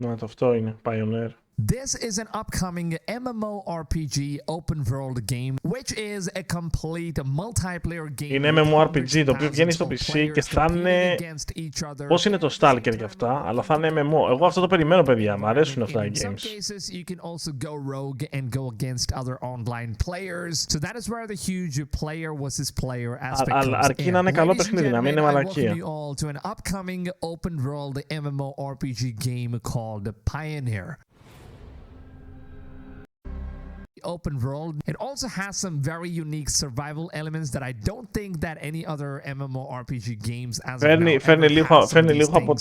Ναι, το αυτό είναι, Pioneer. This is an upcoming MMORPG open world game, which is a complete multiplayer game. Είναι MMORPG το οποίο βγαίνει στο PC και θα είναι. Πώς είναι το Stalker για αυτά, αλλά θα είναι MMO. Εγώ αυτό το περιμένω, παιδιά. Μ' αρέσουν αυτά οι games. You can also go rogue and go against other online players. So that is where the huge player versus player aspect comes in. Αρκεί να είναι καλό παιχνίδι, να μην είναι μαλακία. I welcome you all to an upcoming open world MMORPG game called Pioneer. Open world. It also has some very unique survival elements that I don't think that any other MMORPG games as of now Φέρνει λίγο από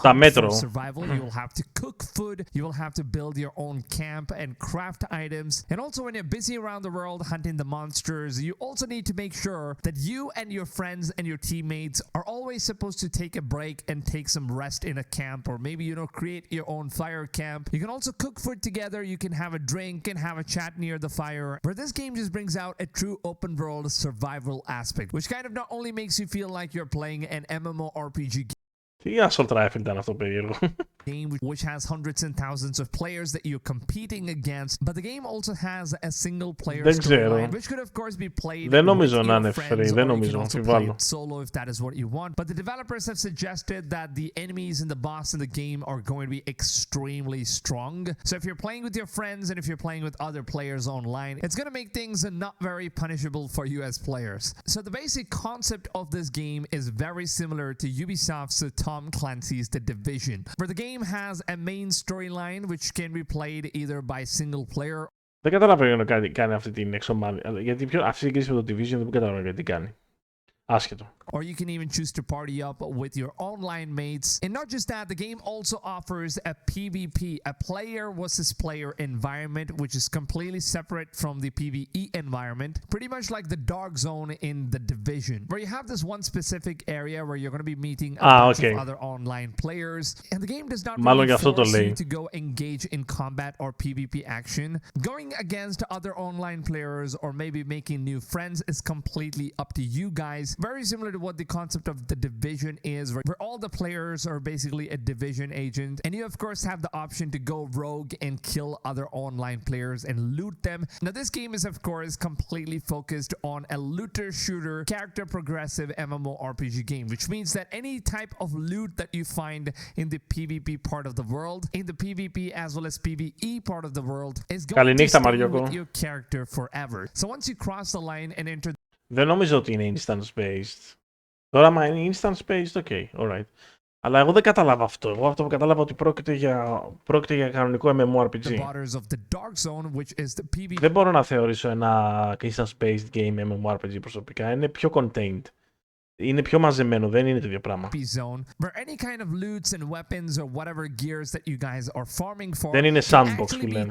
τα μέτρο. Survival. You will have to cook food. You will have to build your own camp and craft items. And also when you're busy around the world hunting the monsters, you also need to make sure that you and your friends and your teammates are always supposed to take a break and take some rest in a camp, or maybe, you know, create your own fire camp. You can also cook food together. You can have a drink and have a chat near the fire. But this game just brings out a true open world survival aspect, which kind of not only makes you feel like you're playing an MMORPG game. Τι assault rifle ήταν αυτό περίεργο. Game which has hundreds and thousands of players that you're competing against, but the game also has a single player storyline, which could of course be played Δεν νομίζω να είναι free, δεν νομίζω, αμφιβάλλω. Solo if that is what you want. But the developers have suggested that the enemies and the boss in the game are going to be extremely strong. So if you're playing with your friends and if you're playing with other players online, it's going to make things not very punishable for you as players. So the basic concept of this game is very similar to Ubisoft's Tom Clancy's The Division, where the game has a main storyline which can be played either by single player. Δεν καταλαβαίνω κάτι κάνει αυτή την εξομάλυνση. Γιατί αυτή η σύγκριση με το Division δεν καταλαβαίνω γιατί κάνει. Άσχετο. Or you can even choose to party up with your online mates. And not just that, the game also offers a PvP, a player versus player environment, which is completely separate from the PvE environment. Pretty much like the dark zone in The Division, where you have this one specific area where you're going to be meeting a bunch of other online players. And the game does not really force you to go engage in combat or PvP action. Going against other online players or maybe making new friends is completely up to you guys. Very similar to what the concept of The Division is, where all the players are basically a division agent, and you of course have the option to go rogue and kill other online players and loot them. Now this game is of course completely focused on a looter shooter character progressive MMORPG game, which means that any type of loot that you find in the PvP part of the world, in the PvP as well as PvE part of the world, is going to stay with your character forever. So once you cross the line and enter. Δεν νομίζω ότι είναι instance-based. Τώρα, άμα είναι instance-based, ok, alright. Αλλά εγώ δεν κατάλαβα αυτό. Εγώ αυτό που κατάλαβα ότι πρόκειται για κανονικό MMORPG. Δεν μπορώ να θεωρήσω ένα instance-based game MMORPG προσωπικά. Είναι πιο contained. Είναι πιο μαζεμένο, δεν είναι το ίδιο πράγμα. Δεν είναι sandbox που λένε.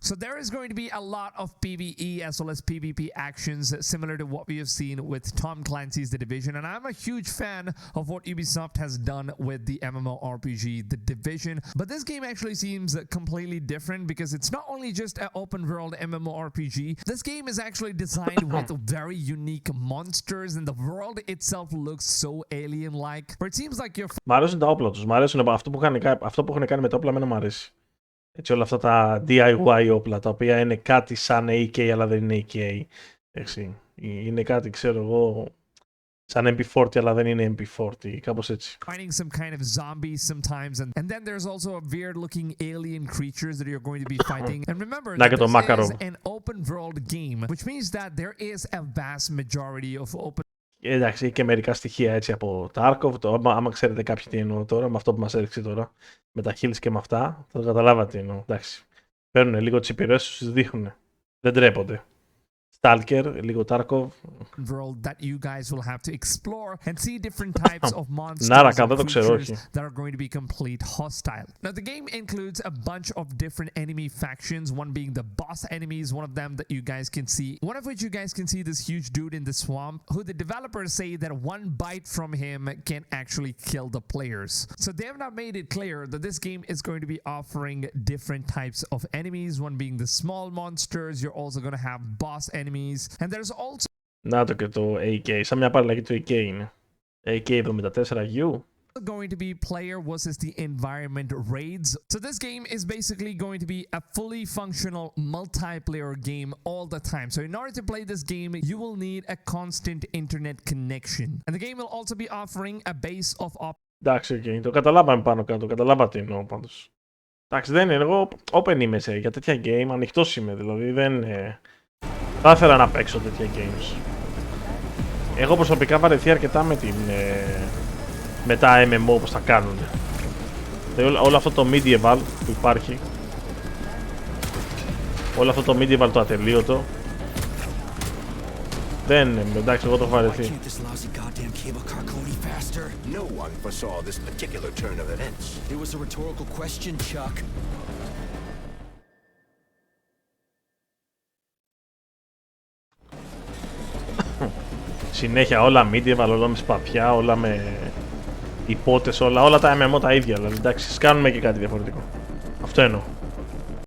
So there is going to be a lot of PvE as well as PvP actions similar to what we have seen with Tom Clancy's The Division, and I'm a huge fan of what Ubisoft has done with the MMORPG The Division. But this game actually seems completely different because it's not only just an open world MMORPG. This game is actually designed with very unique monsters, and the world itself looks so alien-like. Where it seems like you're. Μ' αρέσουν τα όπλα τους. Μ' αρέσουν αυτό που έχουν κάνει με τα όπλα, εμένα μου αρέσει. Έτσι, όλα αυτά τα DIY όπλα, τα οποία είναι κάτι σαν AK αλλά δεν είναι AK. Έτσι. Είναι κάτι, ξέρω εγώ, σαν MP40 αλλά δεν είναι MP40, κάπως έτσι. Finding some kind of zombies sometimes, and then there's also a weird-looking alien creatures that you're going to be fighting. And remember that this is an open-world game, which means that there is a vast majority of open. Εντάξει, και μερικά στοιχεία έτσι από τα Tarkov. Άμα ξέρετε κάποιοι τι εννοώ τώρα, με αυτό που μας έδειξε τώρα, με τα heals και με αυτά, θα καταλάβατε τι εννοώ. Εντάξει. Παίρνουν λίγο τις υπηρεσίες τους, δείχνουν. Δεν τρέπονται. Stalker, λίγο Tarkov. World that you guys will have to explore and see different types of monsters and creatures that are going to be complete hostile. Now the game includes a bunch of different enemy factions, one being the boss enemies, one of them that you guys can see. One of which you guys can see this huge dude in the swamp, who the developers say that one bite from him can actually kill the players. So they have not made it clear that this game is going to be offering different types of enemies, one being the small monsters. You're also going to have boss enemies. And there's also Να το και το AK, σαν μια παραλλαγή του AK είναι. AK74U. Going to be player versus the environment raids. So this game is basically going to be a fully functional multiplayer game all the time. So in order to play this game, you will need a constant internet connection. And the game will also be offering a base of Εντάξει, okay. Το καταλάβαμε πάνω κάτω, καταλάβα τι εννοώ πάντως. Εντάξει, δεν είναι, εγώ open είμαι για τέτοια game, ανοιχτός είμαι, δηλαδή δεν... θα ήθελα να παίξω τέτοια games. Εγώ προσωπικά βαρεθεί αρκετά με τα MMO όπως τα κάνουν. Όλο αυτό το medieval που υπάρχει, όλο αυτό το medieval το ατελείωτο, δεν, εντάξει, εγώ το έχω βαρεθεί. Συνέχεια όλα medieval, όλα με σπαθιά, όλα με υπότες, όλα τα MMO τα ίδια, δηλαδή εντάξει, κάνουμε και κάτι διαφορετικό. Αυτό εννοώ.